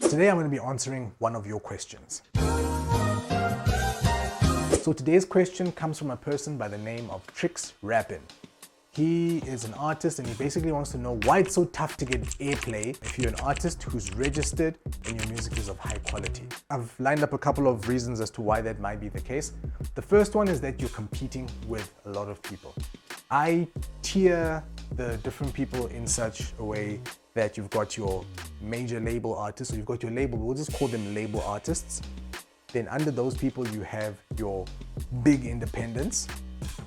Today I'm going to be answering one of your questions. So today's question comes from a person by the name of Tricks Rappin'. He is an artist and he basically wants to know why it's so tough to get airplay if you're an artist who's registered and your music is of high quality. I've lined up a couple of reasons as to why that might be the case. The first one is that you're competing with a lot of people. I tier the different people in such a way that you've got your major label artists, or you've got your label, we'll just call them label artists. Then under those people you have your big independents.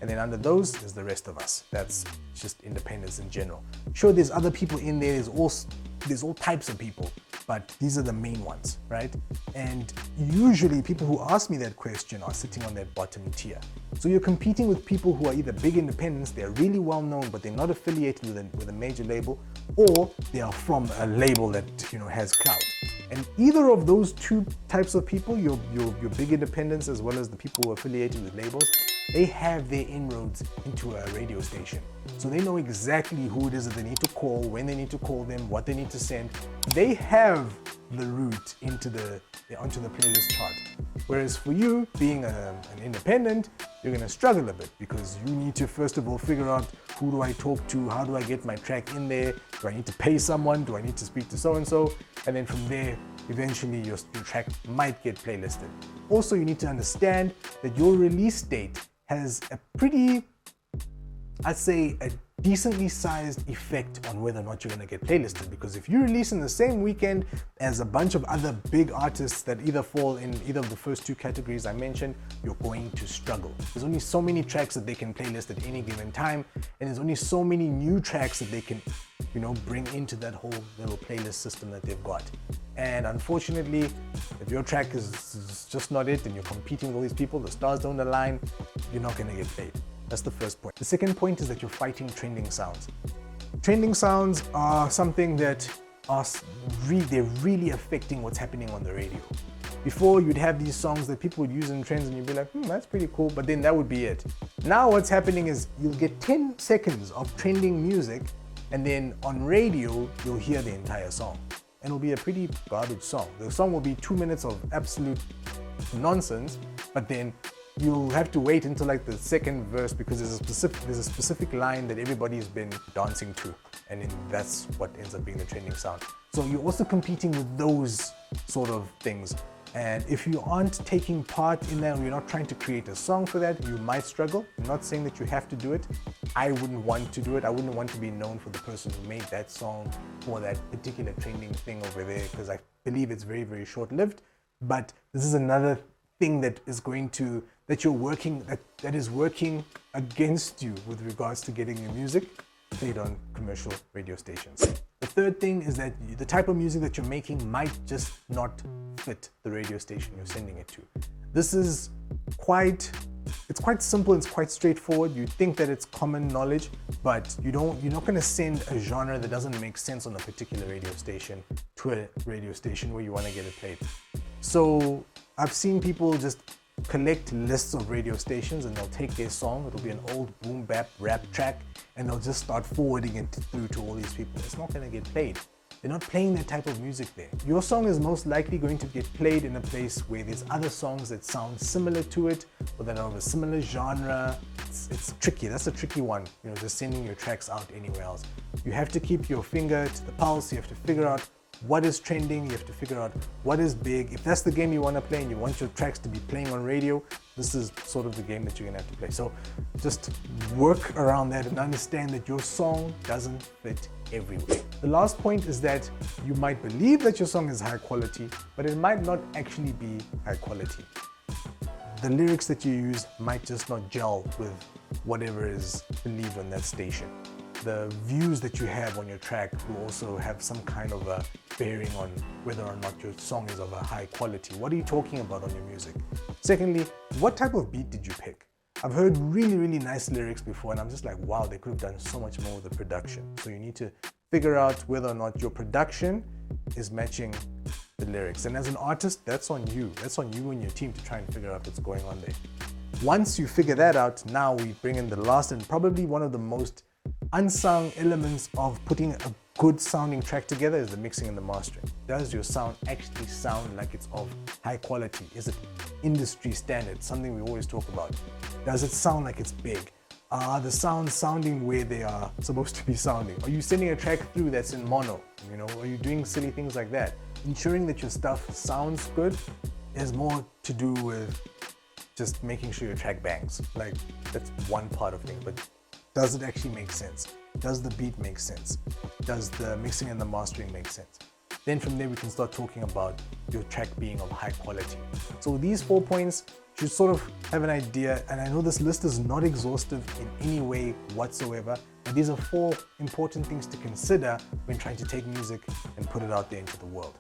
And then under those is the rest of us. That's just independents in general. Sure, there's other people in there, there's all types of people, but these are the main ones, right? And usually people who ask me that question are sitting on that bottom tier. So you're competing with people who are either big independents, they're really well known, but they're not affiliated with a major label, or they are from a label that has clout. And either of those two types of people, your big independents as well as the people who are affiliated with labels, they have their inroads into a radio station. So they know exactly who it is that they need to call, when they need to call them, what they need to send. They have the route onto the playlist chart. Whereas for you, being an independent, you're gonna struggle a bit because you need to first of all figure out who do I talk to, how do I get my track in there, do I need to pay someone, do I need to speak to so-and-so, and then from there, eventually your track might get playlisted. Also, you need to understand that your release date has a pretty, I'd say, a decently sized effect on whether or not you're gonna get playlisted, because if you release in the same weekend as a bunch of other big artists that either fall in either of the first two categories I mentioned, you're going to struggle. There's only so many tracks that they can playlist at any given time, and there's only so many new tracks that they can bring into that whole little playlist system that they've got. And unfortunately, if your track is just not it and you're competing with all these people, the stars don't align, you're not gonna get played. That's the first point. The second point is that you're fighting trending sounds. Trending sounds are something that they're really affecting what's happening on the radio. Before, you'd have these songs that people would use in trends and you'd be like, that's pretty cool, but then that would be it. Now what's happening is you'll get 10 seconds of trending music, and then on radio, you'll hear the entire song. And it'll be a pretty garbage song. The song will be 2 minutes of absolute nonsense, but then you'll have to wait until like the second verse because there's a specific line that everybody's been dancing to, and then that's what ends up being the trending sound. So you're also competing with those sort of things. And if you aren't taking part in that, or you're not trying to create a song for that, you might struggle. I'm not saying that you have to do it. I wouldn't want to do it. I wouldn't want to be known for the person who made that song for that particular trending thing over there, because I believe it's very, very short-lived. But this is another thing that is that is working against you with regards to getting your music played on commercial radio stations. The third thing is that the type of music that you're making might just not fit the radio station you're sending it to. This is quite simple, it's quite straightforward. You think that it's common knowledge, but you're not going to send a genre that doesn't make sense on a particular radio station to a radio station where you want to get it played. So I've seen people just collect lists of radio stations and they'll take their song, it'll be an old boom bap rap track, and they'll just start forwarding it through to all these people. It's not going to get played. They're not playing that type of music there. Your song is most likely going to get played in a place where there's other songs that sound similar to it, or that are of a similar genre. It's tricky. That's a tricky one, just sending your tracks out anywhere else. You have to keep your finger to the pulse. You have to figure out what is trending, you have to figure out what is big. If that's the game you want to play and you want your tracks to be playing on radio, this is sort of the game that you're going to have to play. So just work around that and understand that your song doesn't fit everywhere. The last point is that you might believe that your song is high quality, but it might not actually be high quality. The lyrics that you use might just not gel with whatever is believed on that station. The views that you have on your track will also have some kind of a bearing on whether or not your song is of a high quality. What are you talking about on your music? Secondly, what type of beat did you pick? I've heard really, really nice lyrics before, and I'm just like, wow, they could have done so much more with the production. So you need to figure out whether or not your production is matching the lyrics. And as an artist, that's on you. That's on you and your team to try and figure out what's going on there. Once you figure that out, now we bring in the last and probably one of the most unsung elements of putting a good sounding track together is the mixing and the mastering. Does your sound actually sound like it's of high quality? Is it industry standard? Something we always talk about. Does it sound like it's big? Are the sounds sounding where they are supposed to be sounding? Are you sending a track through that's in mono? You know, are you doing silly things like that? Ensuring that your stuff sounds good is more to do with just making sure your track bangs. Like, that's one part of things, but does it actually make sense? Does the beat make sense? Does the mixing and the mastering make sense? Then from there we can start talking about your track being of high quality. So these 4 points should sort of have an idea, and I know this list is not exhaustive in any way whatsoever, but these are 4 important things to consider when trying to take music and put it out there into the world.